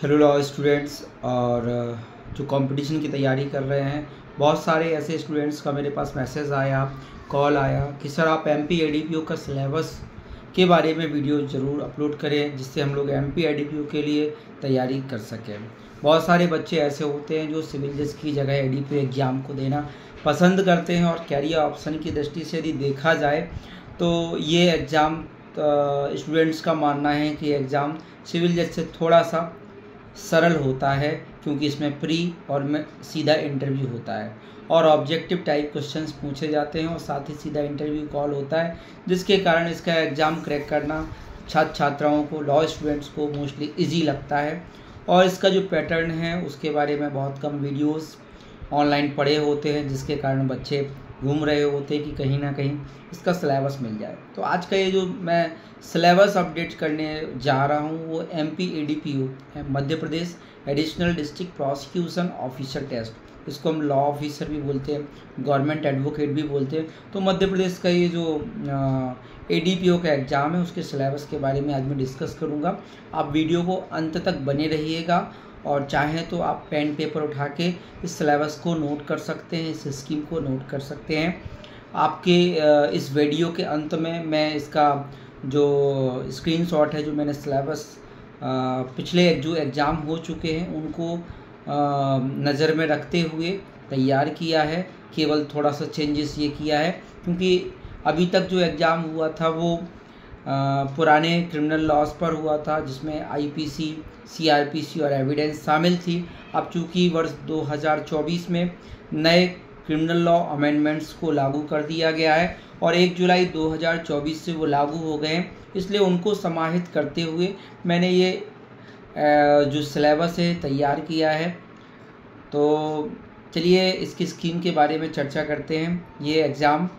Hello law students और जो competition की तैयारी कर रहे हैं, बहुत सारे ऐसे स्टूडेंट्स का मेरे पास मैसेज आया, कॉल आया कि सर आप एमपी एडीपीओ का सिलेबस के बारे में वीडियो ज़रूर अपलोड करें जिससे हम लोग एमपी एडीपीओ के लिए तैयारी कर सकें। बहुत सारे बच्चे ऐसे होते हैं जो सिविल जज की जगह एडीपीओ एग्ज़ाम को देना पसंद करते हैं और कैरियर ऑप्शन की दृष्टि से यदि देखा जाए तो ये एग्ज़ाम स्टूडेंट्स का मानना है कि एग्ज़ाम सिविल जज से थोड़ा सा सरल होता है क्योंकि इसमें प्री और में सीधा इंटरव्यू होता है और ऑब्जेक्टिव टाइप क्वेश्चंस पूछे जाते हैं और साथ ही सीधा इंटरव्यू कॉल होता है, जिसके कारण इसका एग्ज़ाम क्रैक करना छात्र छात्राओं को, लॉ स्टूडेंट्स को मोस्टली इजी लगता है। और इसका जो पैटर्न है उसके बारे में बहुत कम वीडियोस ऑनलाइन पड़े होते हैं, जिसके कारण बच्चे घूम रहे होते हैं कि कहीं ना कहीं इसका सिलेबस मिल जाए। तो आज का ये जो मैं सिलेबस अपडेट करने जा रहा हूँ वो एमपी एडीपीओ है, Madhya Pradesh additional district prosecution officer test, इसको हम लॉ ऑफिसर भी बोलते हैं, गवर्नमेंट एडवोकेट भी बोलते हैं। तो मध्य प्रदेश का ये जो एडीपीओ का एग्ज़ाम है उसके सिलेबस के बारे में आज मैं डिस्कस करूँगा। आप वीडियो को अंत तक बने रहिएगा और चाहें तो आप पेन पेपर उठा के इस सिलेबस को नोट कर सकते हैं, इस स्कीम को नोट कर सकते हैं। आपके इस वीडियो के अंत में मैं इसका जो स्क्रीनशॉट है, जो मैंने सिलेबस पिछले जो एग्ज़ाम हो चुके हैं उनको नज़र में रखते हुए तैयार किया है। केवल थोड़ा सा चेंजेस ये किया है क्योंकि अभी तक जो एग्ज़ाम हुआ था वो पुराने क्रिमिनल लॉज पर हुआ था जिसमें आईपीसी, सीआरपीसी और एविडेंस शामिल थी। अब चूँकि वर्ष 2024 में नए क्रिमिनल लॉ अमेंडमेंट्स को लागू कर दिया गया है और 1 जुलाई 2024 से वो लागू हो गए हैं, इसलिए उनको समाहित करते हुए मैंने ये जो सिलेबस है तैयार किया है। तो चलिए इसकी स्कीम के बारे में चर्चा करते हैं। ये एग्ज़ाम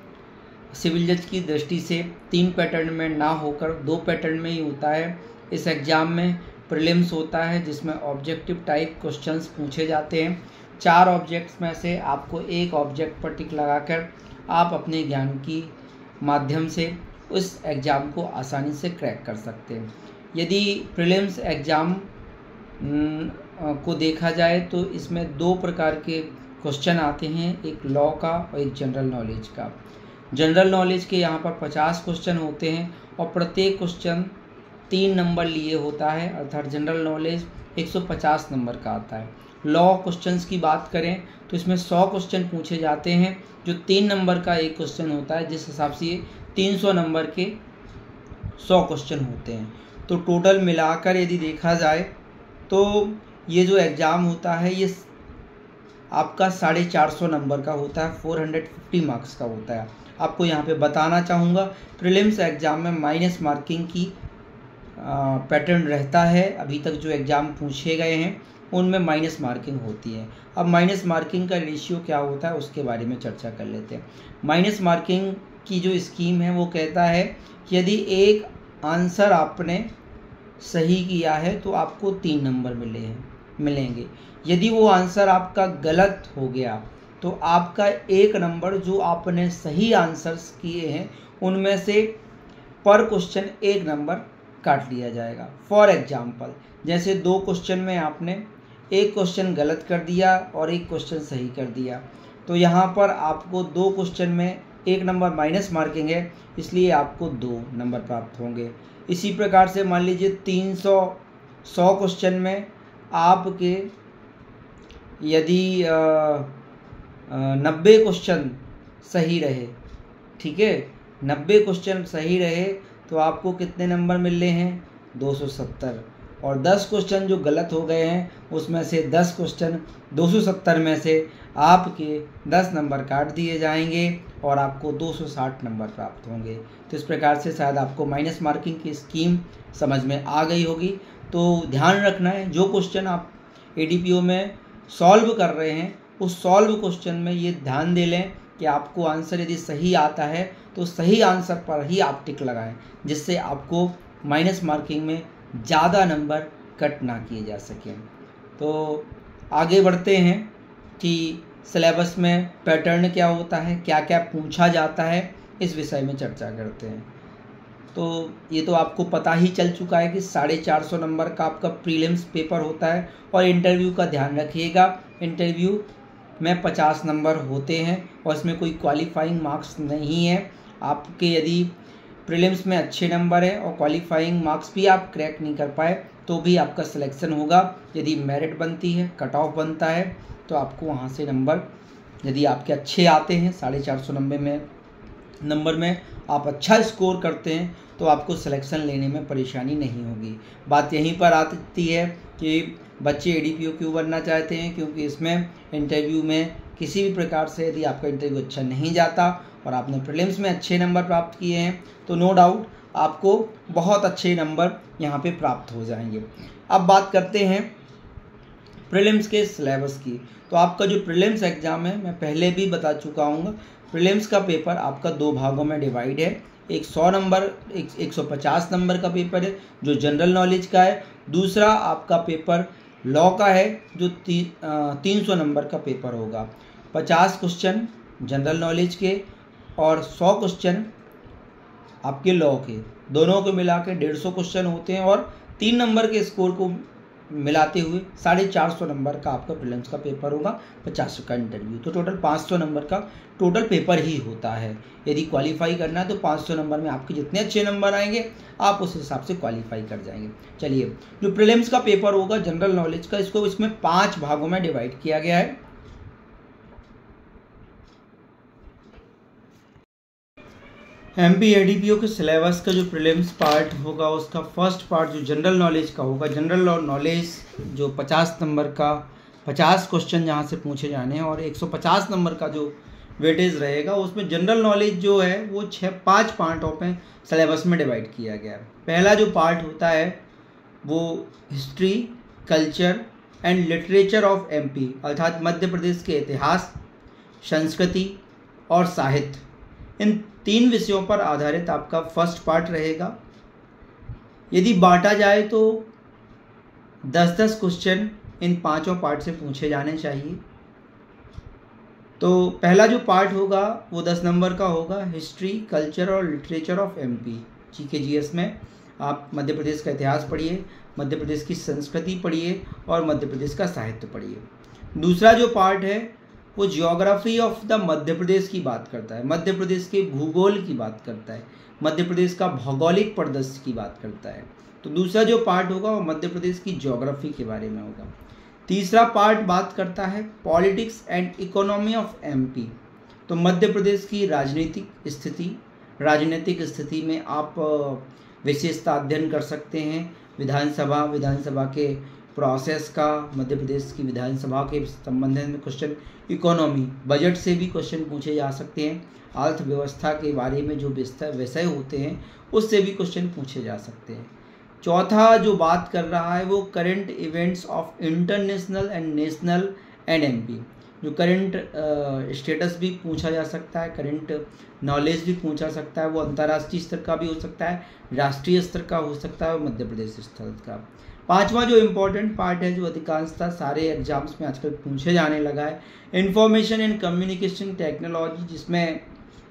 सिविल जज की दृष्टि से 3 पैटर्न में ना होकर 2 पैटर्न में ही होता है। इस एग्ज़ाम में प्रीलिम्स होता है जिसमें ऑब्जेक्टिव टाइप क्वेश्चंस पूछे जाते हैं। 4 ऑब्जेक्ट्स में से आपको एक ऑब्जेक्ट पर टिक लगाकर आप अपने ज्ञान की माध्यम से उस एग्ज़ाम को आसानी से क्रैक कर सकते हैं। यदि प्रीलिम्स एग्ज़ाम को देखा जाए तो इसमें 2 प्रकार के क्वेश्चन आते हैं, एक लॉ का और एक जनरल नॉलेज का। जनरल नॉलेज के यहाँ पर 50 क्वेश्चन होते हैं और प्रत्येक क्वेश्चन 3 नंबर लिए होता है, अर्थात जनरल नॉलेज 150 नंबर का आता है। लॉ क्वेश्चंस की बात करें तो इसमें 100 क्वेश्चन पूछे जाते हैं, जो 3 नंबर का एक क्वेश्चन होता है, जिस हिसाब से 300 नंबर के 100 क्वेश्चन होते हैं। तो टोटल मिलाकर यदि देखा जाए तो ये जो एग्ज़ाम होता है ये आपका 450 नंबर का होता है, 450 मार्क्स का होता है। आपको यहाँ पे बताना चाहूँगा प्रीलिम्स एग्ज़ाम में माइनस मार्किंग की पैटर्न रहता है। अभी तक जो एग्ज़ाम पूछे गए हैं उनमें माइनस मार्किंग होती है। अब माइनस मार्किंग का रेशियो क्या होता है उसके बारे में चर्चा कर लेते हैं। माइनस मार्किंग की जो स्कीम है वो कहता है कि यदि एक आंसर आपने सही किया है तो आपको 3 नंबर मिलेंगे। यदि वो आंसर आपका गलत हो गया तो आपका 1 नंबर जो आपने सही आंसर्स किए हैं उनमें से पर क्वेश्चन 1 नंबर काट लिया जाएगा। फॉर एग्जाम्पल, जैसे 2 क्वेश्चन में आपने एक क्वेश्चन गलत कर दिया और एक क्वेश्चन सही कर दिया, तो यहाँ पर आपको 2 क्वेश्चन में 1 नंबर माइनस मार्किंग है, इसलिए आपको 2 नंबर प्राप्त होंगे। इसी प्रकार से मान लीजिए 100 क्वेश्चन में आपके यदि 90 क्वेश्चन सही रहे, ठीक है, 90 क्वेश्चन सही रहे तो आपको कितने नंबर मिल रहे हैं? 270। और 10 क्वेश्चन जो गलत हो गए हैं उसमें से 10 क्वेश्चन 270 में से आपके 10 नंबर काट दिए जाएंगे और आपको 260 नंबर प्राप्त होंगे। तो इस प्रकार से शायद आपको माइनस मार्किंग की स्कीम समझ में आ गई होगी। तो ध्यान रखना है, जो क्वेश्चन आप एडीपीओ में सॉल्व कर रहे हैं उस सॉल्व क्वेश्चन में ये ध्यान दे लें कि आपको आंसर यदि सही आता है तो सही आंसर पर ही आप टिक लगाएं, जिससे आपको माइनस मार्किंग में ज़्यादा नंबर कट ना किए जा सकें। तो आगे बढ़ते हैं कि सिलेबस में पैटर्न क्या होता है, क्या क्या पूछा जाता है, इस विषय में चर्चा करते हैं। तो ये तो आपको पता ही चल चुका है कि 450 नंबर का आपका प्रीलिम्स पेपर होता है। और इंटरव्यू का ध्यान रखिएगा, इंटरव्यू में 50 नंबर होते हैं और इसमें कोई क्वालिफाइंग मार्क्स नहीं है। आपके यदि प्रीलिम्स में अच्छे नंबर है और क्वालिफाइंग मार्क्स भी आप क्रैक नहीं कर पाए तो भी आपका सिलेक्शन होगा। यदि मेरिट बनती है, कट ऑफ बनता है, तो आपको वहाँ से नंबर यदि आपके अच्छे आते हैं 450 नंबर में आप अच्छा स्कोर करते हैं तो आपको सिलेक्शन लेने में परेशानी नहीं होगी। बात यहीं पर आती है कि बच्चे एडीपीओ क्यों बनना चाहते हैं, क्योंकि इसमें इंटरव्यू में किसी भी प्रकार से यदि आपका इंटरव्यू अच्छा नहीं जाता और आपने प्रीलिम्स में अच्छे नंबर प्राप्त किए हैं तो नो डाउट आपको बहुत अच्छे नंबर यहाँ पे प्राप्त हो जाएंगे। अब बात करते हैं प्रीलिम्स के सिलेबस की। तो आपका जो प्रीलिम्स एग्ज़ाम है, मैं पहले भी बता चुका हूँ, प्रीलिम्स का पेपर आपका 2 भागों में डिवाइड है। एक 100 नंबर 150 नंबर का पेपर है जो जनरल नॉलेज का है। दूसरा आपका पेपर लॉ का है जो 300 नंबर का पेपर होगा। 50 क्वेश्चन जनरल नॉलेज के और 100 क्वेश्चन आपके लॉ के, दोनों को मिला के 150 क्वेश्चन होते हैं और 3 नंबर के स्कोर को मिलाते हुए 450 नंबर का आपका प्रीलिम्स का पेपर होगा, 50 का इंटरव्यू, तो टोटल 500 नंबर का टोटल पेपर ही होता है। यदि क्वालिफाई करना है तो 500 नंबर में आपके जितने अच्छे नंबर आएंगे आप उस हिसाब से क्वालिफाई कर जाएंगे। चलिए, जो प्रीलिम्स का पेपर होगा जनरल नॉलेज का, इसको इसमें 5 भागों में डिवाइड किया गया है। एमपी एडीपीओ के सिलेबस का जो प्रीलिम्स पार्ट होगा उसका फर्स्ट पार्ट जो जनरल नॉलेज का होगा, जनरल नॉलेज जो 50 नंबर का 50 क्वेश्चन जहाँ से पूछे जाने हैं और 150 नंबर का जो वेटेज रहेगा, उसमें जनरल नॉलेज जो है वो 5 पार्टों में सिलेबस में डिवाइड किया गया है। पहला जो पार्ट होता है वो history, culture and literature of MP, अर्थात मध्य प्रदेश के इतिहास, संस्कृति और साहित्य, इन 3 विषयों पर आधारित आपका फर्स्ट पार्ट रहेगा। यदि बांटा जाए तो 10-10 क्वेश्चन इन 5 पार्ट से पूछे जाने चाहिए। तो पहला जो पार्ट होगा वो 10 नंबर का होगा, हिस्ट्री, कल्चर और literature of MP. GK GS में आप मध्य प्रदेश का इतिहास पढ़िए, मध्य प्रदेश की संस्कृति पढ़िए और मध्य प्रदेश का साहित्य पढ़िए। दूसरा जो पार्ट है वो geography of the Madhya Pradesh की बात करता है, मध्य प्रदेश के भूगोल की बात करता है, मध्य प्रदेश का भौगोलिक परिदृश्य की बात करता है। तो दूसरा जो पार्ट होगा वो मध्य प्रदेश की ज्योग्राफी के बारे में होगा। तीसरा पार्ट बात करता है politics and economy of MP. तो मध्य प्रदेश की राजनीतिक स्थिति में आप विशेषता अध्ययन कर सकते हैं। विधानसभा के प्रोसेस का, मध्य प्रदेश की विधानसभा के संबंधित में क्वेश्चन, इकोनॉमी, बजट से भी क्वेश्चन पूछे जा सकते हैं। अर्थव्यवस्था के बारे में जो विषय होते हैं उससे भी क्वेश्चन पूछे जा सकते हैं। चौथा जो बात कर रहा है वो current events of international and national and MP, जो करंट स्टेटस भी पूछा जा सकता है, करंट नॉलेज भी पूछा सकता है। वो अंतर्राष्ट्रीय स्तर का भी हो सकता है, राष्ट्रीय स्तर का हो सकता है, मध्य प्रदेश स्तर का। पांचवा जो इम्पोर्टेंट पार्ट है जो अधिकांशतः सारे एग्जाम्स में आजकल पूछे जाने लगा है, इंफॉर्मेशन एंड कम्युनिकेशन टेक्नोलॉजी, जिसमें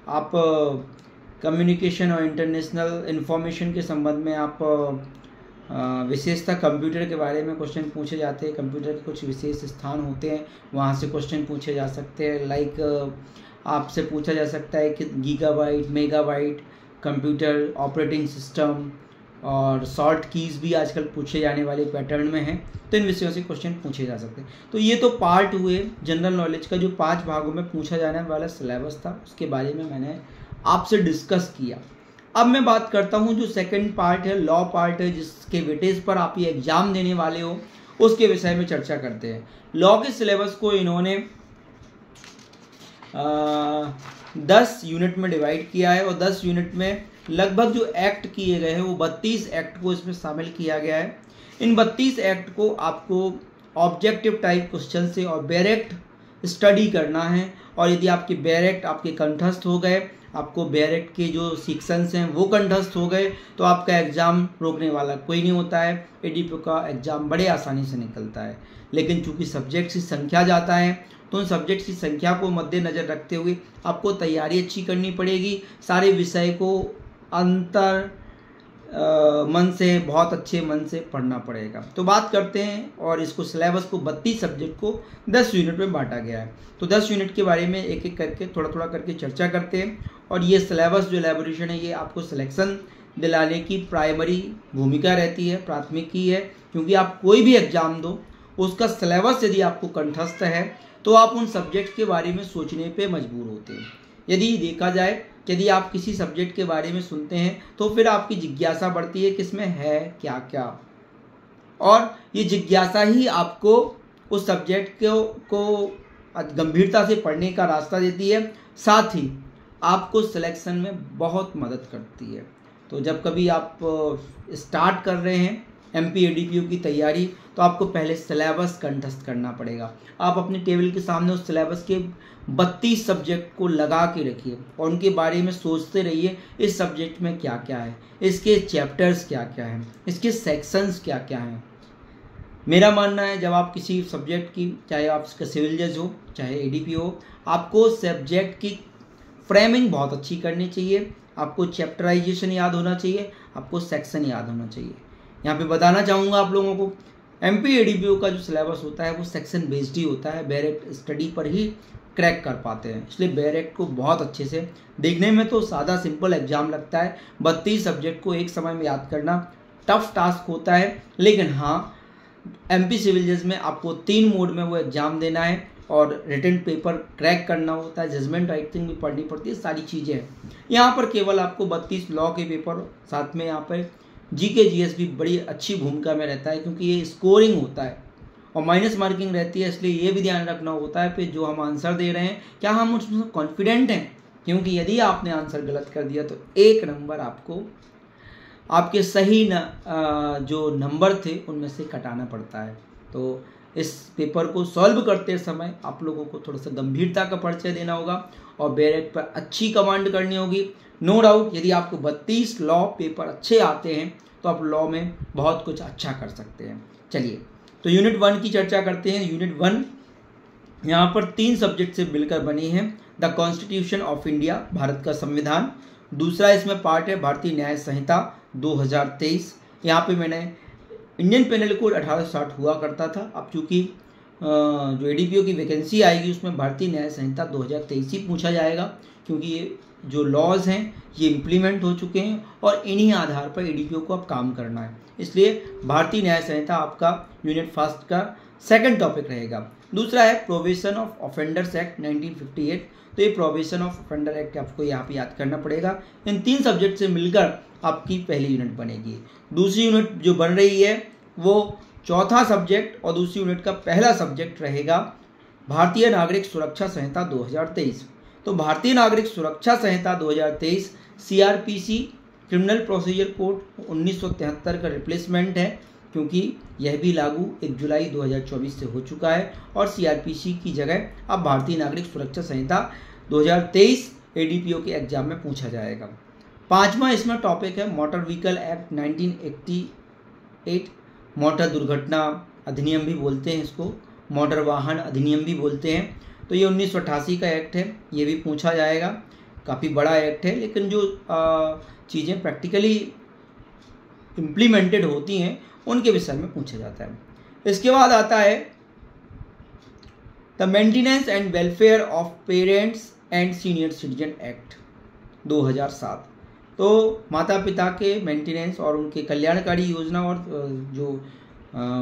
आप कम्युनिकेशन और इंटरनेशनल इंफॉर्मेशन के संबंध में आप विशेषतः कंप्यूटर के बारे में क्वेश्चन पूछे जाते हैं। कंप्यूटर के कुछ विशेष स्थान होते हैं, वहाँ से क्वेश्चन पूछे जा सकते हैं। लाइक आपसे पूछा जा सकता है कि gigabyte, megabyte, computer operating system और शॉर्ट कीज़ भी आजकल पूछे जाने वाले पैटर्न में हैं, तो इन विषयों से क्वेश्चन पूछे जा सकते हैं। तो ये तो पार्ट हुए जनरल नॉलेज का जो 5 भागों में पूछा जाने वाला सिलेबस था, उसके बारे में मैंने आपसे डिस्कस किया। अब मैं बात करता हूँ जो सेकंड पार्ट है, लॉ पार्ट है, जिसके वेटेज पर आप ये एग्जाम देने वाले हो, उसके विषय में चर्चा करते हैं। लॉ के सिलेबस को इन्होंने 10 यूनिट में डिवाइड किया है और 10 यूनिट में लगभग जो एक्ट किए गए हैं वो 32 एक्ट को इसमें शामिल किया गया है। इन 32 एक्ट को आपको ऑब्जेक्टिव टाइप क्वेश्चन से और डायरेक्ट स्टडी करना है, और यदि आपके डायरेक्ट आपके कंठस्थ हो गए, आपको डायरेक्ट के जो सेक्शंस हैं वो कंठस्थ हो गए, तो आपका एग्ज़ाम रोकने वाला कोई नहीं होता है। एडीपीओ का एग्ज़ाम बड़े आसानी से निकलता है। लेकिन चूंकि सब्जेक्ट्स की संख्या ज़्यादा है तो उन सब्जेक्ट्स की संख्या को मद्देनज़र रखते हुए आपको तैयारी अच्छी करनी पड़ेगी। सारे विषय को अंतर मन से, बहुत अच्छे मन से पढ़ना पड़ेगा। तो बात करते हैं, और इसको सिलेबस को 32 सब्जेक्ट को 10 यूनिट में बांटा गया है। तो 10 यूनिट के बारे में एक एक करके थोड़ा थोड़ा करके चर्चा करते हैं। और ये सिलेबस जो एलैबोरेशन है, ये आपको सिलेक्शन दिलाने की प्राइमरी भूमिका रहती है, प्राथमिकी है, क्योंकि आप कोई भी एग्जाम दो, उसका सिलेबस यदि आपको कंठस्थ है तो आप उन सब्जेक्ट के बारे में सोचने पे मजबूर होते हैं। यदि देखा जाए, यदि आप किसी सब्जेक्ट के बारे में सुनते हैं तो फिर आपकी जिज्ञासा बढ़ती है कि इसमें है क्या क्या, और ये जिज्ञासा ही आपको उस सब्जेक्ट को गंभीरता से पढ़ने का रास्ता देती है, साथ ही आपको सिलेक्शन में बहुत मदद करती है। तो जब कभी आप स्टार्ट कर रहे हैं MPADPO की तैयारी, तो आपको पहले सिलेबस कंठस्थ करना पड़ेगा। आप अपने टेबल के सामने उस सिलेबस के 32 सब्जेक्ट को लगा के रखिए और उनके बारे में सोचते रहिए, इस सब्जेक्ट में क्या क्या है, इसके चैप्टर्स क्या क्या हैं, इसके सेक्शंस क्या क्या हैं। मेरा मानना है, जब आप किसी सब्जेक्ट की, चाहे आप इसका सिविल जज हो चाहे ADP हो, आपको सब्जेक्ट की फ्रेमिंग बहुत अच्छी करनी चाहिए, आपको चैप्टराइजेशन याद होना चाहिए, आपको सेक्शन याद होना चाहिए। यहाँ पे बताना चाहूँगा आप लोगों को, MPADPO का जो सिलेबस होता है वो सेक्शन बेस्ड ही होता है, डायरेक्ट स्टडी पर ही क्रैक कर पाते हैं। इसलिए डायरेक्ट को बहुत अच्छे से, देखने में तो सादा सिंपल एग्जाम लगता है, 32 सब्जेक्ट को एक समय में याद करना टफ टास्क होता है, लेकिन हाँ MP सिविल जज में आपको 3 मोड में वो एग्जाम देना है और रिटन पेपर क्रैक करना होता है, जजमेंट राइटिंग भी पढ़नी पड़ती है, सारी चीज़ें हैं। यहाँ पर केवल आपको 32 लॉ के पेपर, साथ में यहाँ पर GK GS भी बड़ी अच्छी भूमिका में रहता है, क्योंकि ये स्कोरिंग होता है और माइनस मार्किंग रहती है। इसलिए ये भी ध्यान रखना होता है कि जो हम आंसर दे रहे हैं क्या हम उसमें कॉन्फिडेंट हैं, क्योंकि यदि आपने आंसर गलत कर दिया तो 1 नंबर आपको आपके सही जो नंबर थे उनमें से कटाना पड़ता है। तो इस पेपर को सॉल्व करते समय आप लोगों को थोड़ा सा गंभीरता का परिचय देना होगा और डायरेक्ट पर अच्छी कमांड करनी होगी। नो डाउट, यदि आपको 32 लॉ पेपर अच्छे आते हैं तो आप लॉ में बहुत कुछ अच्छा कर सकते हैं। चलिए, तो यूनिट 1 की चर्चा करते हैं। यूनिट 1 यहाँ पर 3 सब्जेक्ट से मिलकर बनी है। The constitution of India, Bharat का संविधान। दूसरा इसमें पार्ट है भारतीय न्याय संहिता 2023। यहाँ पे मैंने इंडियन पेनल कोड 1860 हुआ करता था, अब चूँकि जो ADPO की वैकेंसी आएगी उसमें भारतीय न्याय संहिता 2023 ही पूछा जाएगा, क्योंकि ये जो लॉज हैं ये इम्प्लीमेंट हो चुके हैं और इन्हीं आधार पर ADPO को अब काम करना है। इसलिए भारतीय न्याय संहिता आपका यूनिट 1 का सेकंड टॉपिक रहेगा। दूसरा है प्रोविजन ऑफ ऑफेंडर्स एक्ट 1958। तो ये प्रोविजन ऑफ ऑफेंडर एक्ट आपको यहाँ पे याद करना पड़ेगा। इन 3 सब्जेक्ट से मिलकर आपकी पहली यूनिट बनेगी। दूसरी यूनिट जो बन रही है वो चौथा सब्जेक्ट और दूसरी यूनिट का पहला सब्जेक्ट रहेगा भारतीय नागरिक सुरक्षा संहिता 2023। तो भारतीय नागरिक सुरक्षा संहिता 2023 CRPC क्रिमिनल प्रोसीजर कोड 1973 का रिप्लेसमेंट है, क्योंकि यह भी लागू 1 जुलाई 2024 से हो चुका है और CRPC की जगह अब भारतीय नागरिक सुरक्षा संहिता 2023 ADPO के एग्जाम में पूछा जाएगा। 5वां इसमें टॉपिक है मोटर व्हीकल एक्ट 1988। मोटर दुर्घटना अधिनियम भी बोलते हैं इसको, मोटर वाहन अधिनियम भी बोलते हैं। तो ये 1988 का एक्ट है, ये भी पूछा जाएगा। काफ़ी बड़ा एक्ट है, लेकिन जो चीज़ें प्रैक्टिकली इम्प्लीमेंटेड होती हैं उनके विषय में पूछा जाता है। इसके बाद आता है the maintenance and welfare of parents and senior citizen act 2007। तो माता पिता के मेंटेनेंस और उनके कल्याणकारी योजना और जो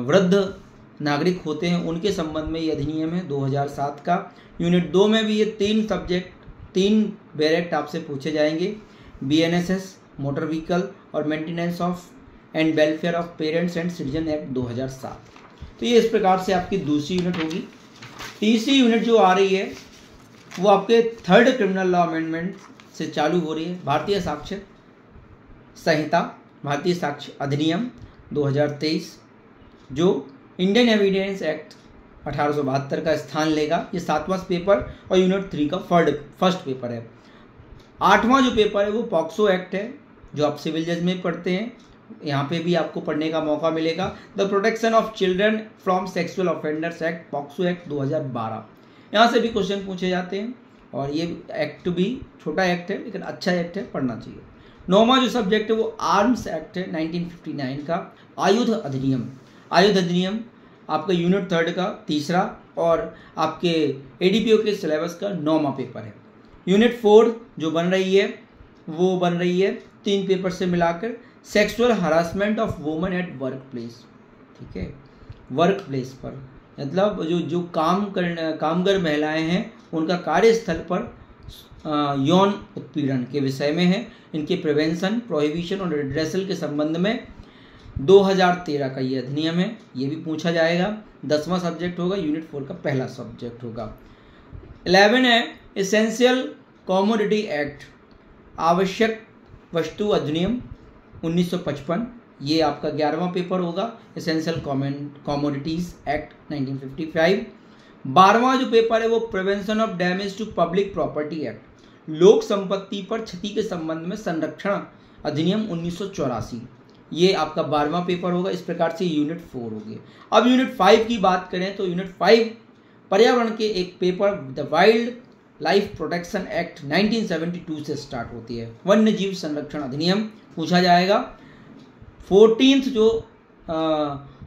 वृद्ध नागरिक होते हैं उनके संबंध में ये अधिनियम है 2007 का। यूनिट 2 में भी ये 3 सब्जेक्ट, 3 डायरेक्ट आपसे पूछे जाएंगे, BNSS मोटर व्हीकल और maintenance of and welfare of parents and citizen act 2007। तो ये इस प्रकार से आपकी दूसरी यूनिट होगी। तीसरी यूनिट जो आ रही है वो आपके 3rd क्रिमिनल लॉ अमेंडमेंट से चालू हो रही है। भारतीय साक्ष्य संहिता, भारतीय साक्ष्य अधिनियम 2023 जो इंडियन एविडेंस एक्ट 1872 का स्थान लेगा। ये 7वां पेपर और यूनिट 3 का फर्स्ट पेपर है। 8वां जो पेपर है वो पॉक्सो एक्ट है, जो आप सिविल जज में पढ़ते हैं, यहाँ पे भी आपको पढ़ने का मौका मिलेगा। The protection of children from sexual offenders act, POCSO act 2012। यहाँ से भी क्वेश्चन पूछे जाते हैं और ये एक्ट भी छोटा एक्ट है लेकिन अच्छा एक्ट है, पढ़ना चाहिए। 9वां जो सब्जेक्ट है वो आर्म्स एक्ट है 1959 का, आयुध अधिनियम। आयुध अधिनियम आपका यूनिट 3 का तीसरा और आपके एडीपीओ के सिलेबस का 9वां पेपर है। यूनिट 4 जो बन रही है वो बन रही है 3 पेपर से मिलाकर, sexual harassment of women at work place. ठीक है, वर्क प्लेस पर मतलब जो कामगर महिलाएं हैं उनका कार्यस्थल पर यौन उत्पीड़न के विषय में है। इनके प्रिवेंशन, प्रोहिबिशन और रिड्रेसल के संबंध में 2013 का ये अधिनियम है, ये भी पूछा जाएगा। 10वां सब्जेक्ट होगा, यूनिट 4 का पहला सब्जेक्ट होगा। 11 है एसेंशियल कमोडिटी एक्ट, आवश्यक वस्तु अधिनियम 1955, ये आपका 11वां पेपर होगा। Essential commodities act 1955। 12वां जो पेपर है वो prevention of damage to public property act, लोक संपत्ति पर क्षति के संबंध में संरक्षण अधिनियम 1984, ये आपका 12वां पेपर होगा। इस प्रकार से यूनिट 4 हो गए। अब यूनिट 5 की बात करें तो यूनिट 5 पर्यावरण के एक paper the wild life protection act 1972 से स्टार्ट होती है। वन्य जीव संरक्षण अधिनियम पूछा जाएगा। 14th जो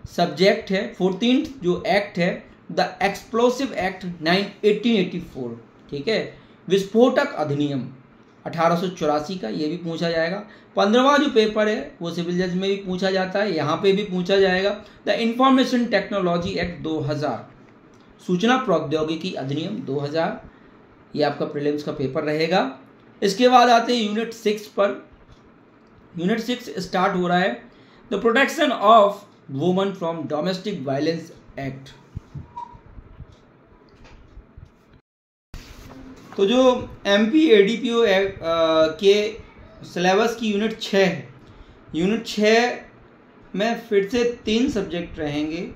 सब्जेक्ट है, 14th जो एक्ट है द एक्सप्लोसिव एक्ट 1884, ठीक है, विस्फोटक अधिनियम 1884 का, ये भी पूछा जाएगा। 15वां जो पेपर है वो सिविल जज में भी पूछा जाता है, यहाँ पे भी पूछा जाएगा। द इंफॉर्मेशन टेक्नोलॉजी एक्ट 2000, सूचना प्रौद्योगिकी अधिनियम 2000, ये आपका प्रीलिम्स का पेपर रहेगा। इसके बाद आते हैं यूनिट 6 पर। यूनिट 6 स्टार्ट हो रहा है the protection of woman from domestic violence act. तो जो एमपी एडीपीओ के सिलेबस की यूनिट 6 है, यूनिट 6 में फिर से 3 सब्जेक्ट रहेंगे,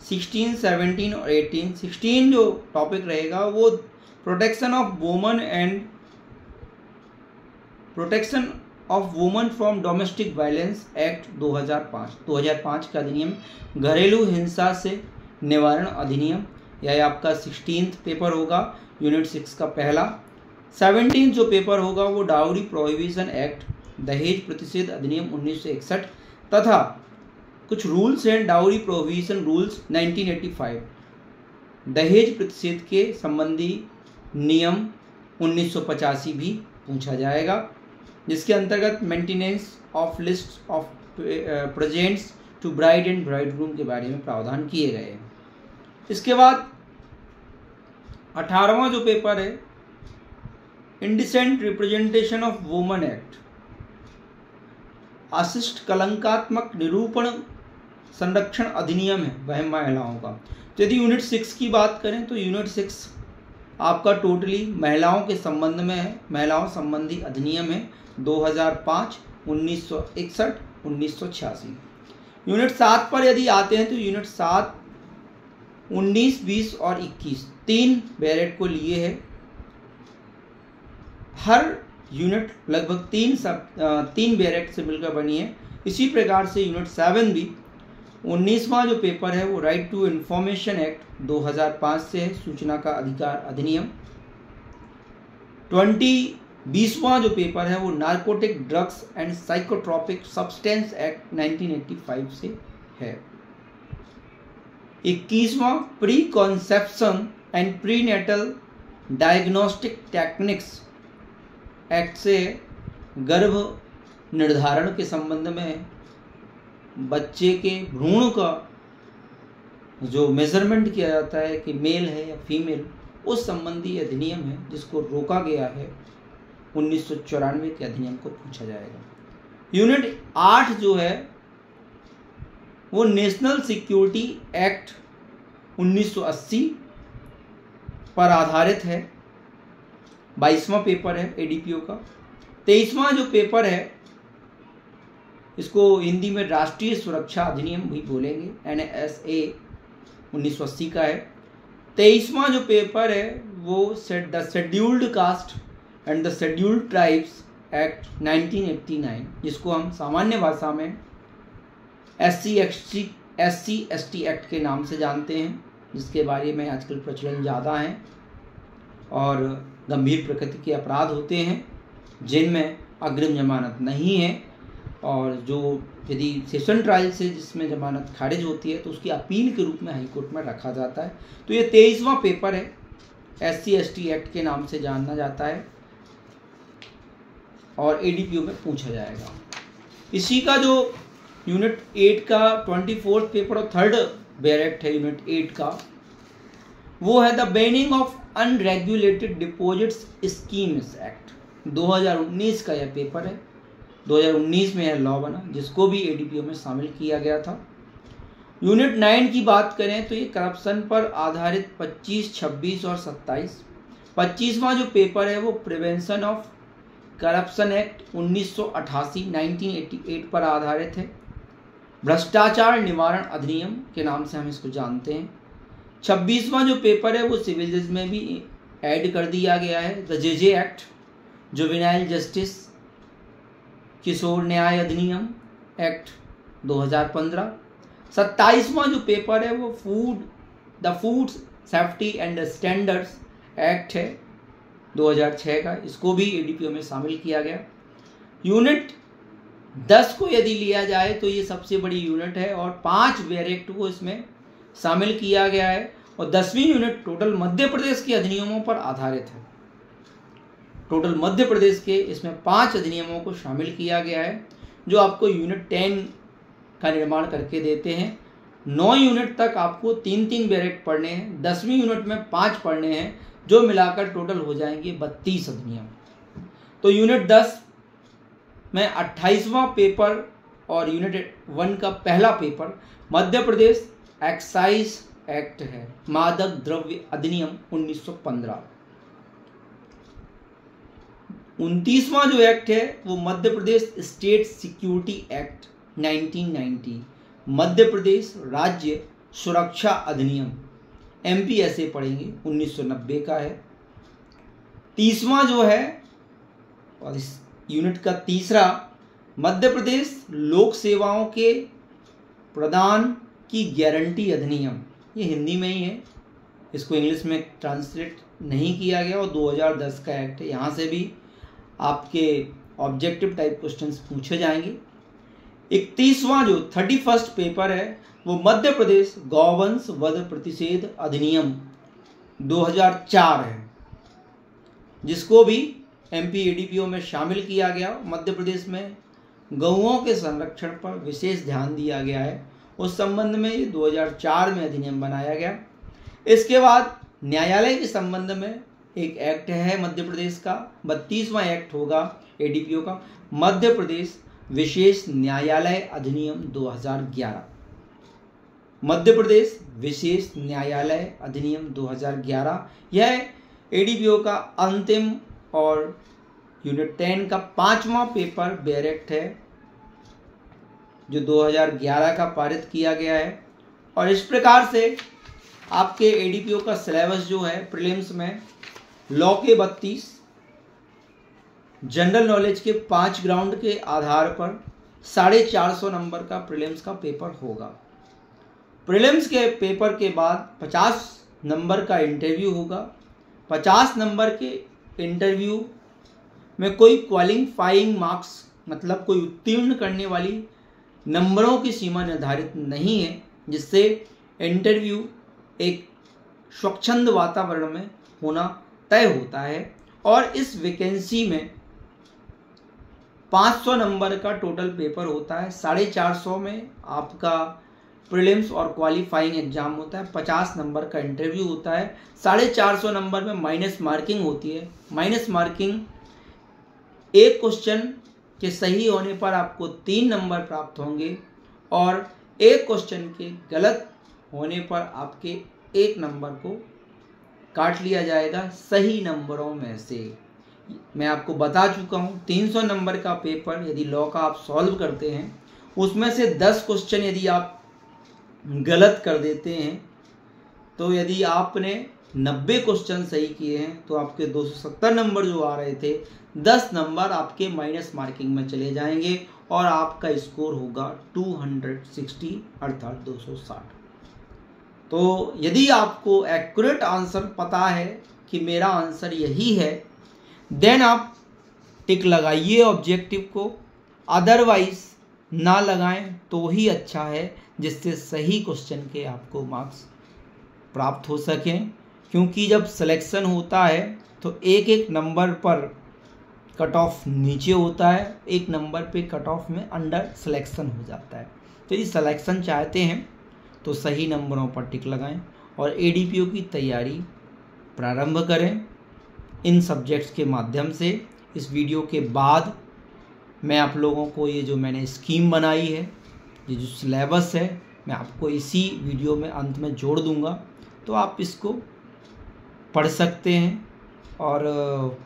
16, 17 और 18। 16 जो टॉपिक रहेगा वो protection of woman and protection of woman from domestic violence act 2005 का अधिनियम, घरेलू हिंसा से निवारण अधिनियम, यह आपका 16th पेपर होगा, यूनिट 6 का पहला। 17 जो पेपर होगा वो डाउरी प्रोहिबिशन एक्ट, दहेज प्रतिषेध अधिनियम 1961 तथा कुछ rules and dowry prohibition rules 1985, दहेज प्रतिषेध के संबंधी नियम 1985 भी पूछा जाएगा, जिसके अंतर्गत maintenance of list of presents to bride and bridegroom के बारे में प्रावधान किए गए हैं। इसके बाद 18वां जो पेपर है indecent representation of woman act, अशिष्ट कलंकात्मक निरूपण संरक्षण अधिनियम है वह महिलाओं का। तो यदि यूनिट 6 की बात करें तो यूनिट 6 आपका टोटली महिलाओं के संबंध में है, महिलाओं संबंधी अधिनियम है 2005, 1961, 1986। यूनिट 7 पर यदि आते हैं तो यूनिट 7 19, 20 और 21 3 बैरेट को लिए है। हर यूनिट लगभग 3 बैरेट से मिलकर बनी है। इसी प्रकार से यूनिट 7 भी 19वां जो पेपर है वो राइट टू इंफॉर्मेशन एक्ट 2005 से है, सूचना का अधिकार अधिनियम। 20वां जो पेपर है वो narcotic drugs and psychotropic substance act 1985 से है। 21वां pre conception and prenatal diagnostic techniques act से गर्भ निर्धारण के संबंध में बच्चे के भ्रूण का जो मेजरमेंट किया जाता है कि मेल है या फीमेल, उस संबंधी अधिनियम है जिसको रोका गया है 1994 के अधिनियम को पूछा जाएगा। यूनिट 8 जो है वो नेशनल सिक्योरिटी एक्ट 1980 पर आधारित है, 22वां पेपर है एडीपीओ का। 23वां जो पेपर है इसको हिंदी में राष्ट्रीय सुरक्षा अधिनियम भी बोलेंगे, NSA 1980 का है। 23वां जो पेपर है वो the scheduled caste and the scheduled tribes act 1989, जिसको हम सामान्य भाषा में SC ST एक्ट के नाम से जानते हैं, जिसके बारे में आजकल प्रचलन ज़्यादा है और गंभीर प्रकृति के अपराध होते हैं जिनमें अग्रिम जमानत नहीं है, और जो यदि सेशन ट्रायल से जिसमें जमानत खारिज होती है तो उसकी अपील के रूप में हाई कोर्ट में रखा जाता है। तो ये 23वां पेपर है, SC/ST एक्ट के नाम से जाना जाता है, और ADPO में पूछा जाएगा। इसी का जो यूनिट 8 का 24th पेपर और 3rd बैरेक्ट है यूनिट 8 का, वो है the banning of unregulated deposits schemes act. 2019 का यह पेपर है, 2019 में यह लॉ बना, जिसको भी ADPO में शामिल किया गया था। यूनिट 9 की बात करें तो ये करप्शन पर आधारित 25, 26 और 27। 25वां जो पेपर है वो प्रिवेंशन ऑफ करप्शन एक्ट 1988 1988 पर आधारित है। भ्रष्टाचार निवारण अधिनियम के नाम से हम इसको जानते हैं। 26वां जो पेपर है वो सिविल जज में भी ऐड कर दिया गया है, the JJ act, juvenile justice किशोर न्याय अधिनियम एक्ट 2015। 27वां जो पेपर है वो the food safety and standards act है 2006 का, इसको भी ADPO में शामिल किया गया। यूनिट 10 को यदि लिया जाए तो ये सबसे बड़ी यूनिट है, और 5 बैरेक्ट को इसमें शामिल किया गया है, और 10वीं यूनिट टोटल मध्य प्रदेश के अधिनियमों पर आधारित है। टोटल मध्य प्रदेश के इसमें 5 अधिनियमों को शामिल किया गया है, जो आपको यूनिट 10 का निर्माण करके देते हैं। 9 यूनिट तक आपको 3-3 बैरेक्ट पढ़ने हैं, 10वीं यूनिट में 5 पढ़ने हैं, जो मिलाकर टोटल हो जाएंगे 32 अधिनियम। तो यूनिट 10 में 28वां पेपर और यूनिट 1 का पहला paper Madhya Pradesh excise act है, मादक द्रव्य अधिनियम 1915। 29वां जो एक्ट है वो Madhya Pradesh state security act 1990, Madhya Pradesh राज्य सुरक्षा अधिनियम MPSA पढ़ेंगे 1990 का है। 30वां जो है और इस यूनिट का तीसरा मध्य प्रदेश लोक सेवाओं के प्रदान की गारंटी अधिनियम, ये हिंदी में ही है, इसको इंग्लिश में ट्रांसलेट नहीं किया गया, और 2010 का एक्ट है। यहाँ से भी आपके ऑब्जेक्टिव टाइप क्वेश्चंस पूछे जाएंगे। 31वां जो 31st पेपर है वो मध्य प्रदेश गौवंश वध प्रतिषेध अधिनियम 2004 है, जिसको भी MP ADPO में शामिल किया गया। मध्य प्रदेश में गौओं के संरक्षण पर विशेष ध्यान दिया गया है, उस संबंध में ये 2004 में अधिनियम बनाया गया। इसके बाद न्यायालय के संबंध में एक एक्ट है मध्य प्रदेश का, 32वां एक्ट होगा ADPO का, मध्य प्रदेश विशेष न्यायालय अधिनियम 2011। मध्य प्रदेश विशेष न्यायालय अधिनियम 2011 यह ADPO का अंतिम और यूनिट 10 का 5वां पेपर बैरेक्ट है, जो 2011 का पारित किया गया है। और इस प्रकार से आपके ADPO का सिलेबस जो है प्रीलिम्स में लॉ के 32, जनरल नॉलेज के 5 ग्राउंड के आधार पर 450 नंबर का प्रीलिम्स का पेपर होगा। प्रीलिम्स के पेपर के बाद 50 नंबर का इंटरव्यू होगा। 50 नंबर के इंटरव्यू में कोई क्वालिफाइंग मार्क्स मतलब कोई उत्तीर्ण करने वाली नंबरों की सीमा निर्धारित नहीं है, जिससे इंटरव्यू एक स्वच्छंद वातावरण में होना तय होता है। और इस वैकेंसी में 500 नंबर का टोटल पेपर होता है, 450 में आपका प्रीलिम्स और क्वालिफाइंग एग्जाम होता है, 50 नंबर का इंटरव्यू होता है, 450 नंबर में माइनस मार्किंग होती है। माइनस मार्किंग एक क्वेश्चन के सही होने पर आपको 3 नंबर प्राप्त होंगे, और एक क्वेश्चन के गलत होने पर आपके 1 नंबर को काट लिया जाएगा सही नंबरों में से। मैं आपको बता चुका हूँ 300 नंबर का पेपर यदि लॉ का आप सॉल्व करते हैं, उसमें से 10 क्वेश्चन यदि आप गलत कर देते हैं, तो यदि आपने 90 क्वेश्चन सही किए हैं तो आपके 270 नंबर जो आ रहे थे, 10 नंबर आपके माइनस मार्किंग में चले जाएंगे और आपका स्कोर होगा 260 अर्थात 260। तो यदि आपको एक्यूरेट आंसर पता है कि मेरा आंसर यही है, देन आप टिक लगाइए ऑब्जेक्टिव को, अदरवाइज ना लगाएं तो ही अच्छा है, जिससे सही क्वेश्चन के आपको मार्क्स प्राप्त हो सकें। क्योंकि जब सिलेक्शन होता है तो एक एक नंबर पर कट ऑफ नीचे होता है, एक नंबर पे कट ऑफ में अंडर सिलेक्शन हो जाता है। तो यदि सिलेक्शन चाहते हैं तो सही नंबरों पर टिक लगाएं और एडीपीओ की तैयारी प्रारंभ करें इन सब्जेक्ट्स के माध्यम से। इस वीडियो के बाद मैं आप लोगों को ये जो मैंने स्कीम बनाई है, ये जो सिलेबस है, मैं आपको इसी वीडियो में अंत में जोड़ दूंगा, तो आप इसको पढ़ सकते हैं और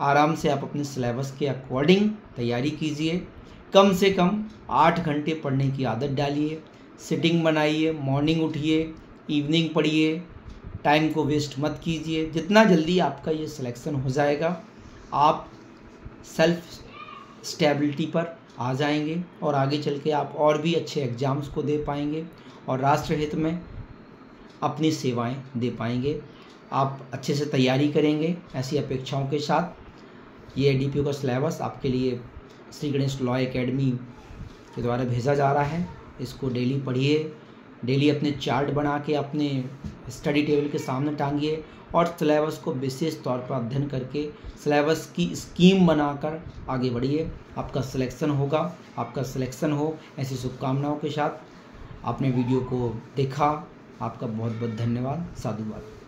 आराम से आप अपने सिलेबस के अकॉर्डिंग तैयारी कीजिए। कम से कम 8 घंटे पढ़ने की आदत डालिए, सिटिंग बनाइए, मॉर्निंग उठिए, इवनिंग पढ़िए, टाइम को वेस्ट मत कीजिए। जितना जल्दी आपका ये सिलेक्शन हो जाएगा, आप सेल्फ स्टेबिलिटी पर आ जाएंगे और आगे चल के आप और भी अच्छे एग्ज़ाम्स को दे पाएंगे और राष्ट्र हित में अपनी सेवाएं दे पाएंगे। आप अच्छे से तैयारी करेंगे ऐसी अपेक्षाओं के साथ। ये एडीपीओ का सिलेबस आपके लिए श्री गणेश लॉ एकेडमी के द्वारा भेजा जा रहा है। इसको डेली पढ़िए, डेली अपने चार्ट बना के अपने स्टडी टेबल के सामने टांगिए और सिलेबस को विशेष तौर पर अध्ययन करके सिलेबस की स्कीम बनाकर आगे बढ़िए। आपका सिलेक्शन होगा, आपका सिलेक्शन हो, ऐसी शुभकामनाओं के साथ आपने वीडियो को देखा। आपका बहुत बहुत धन्यवाद। साधुवाद।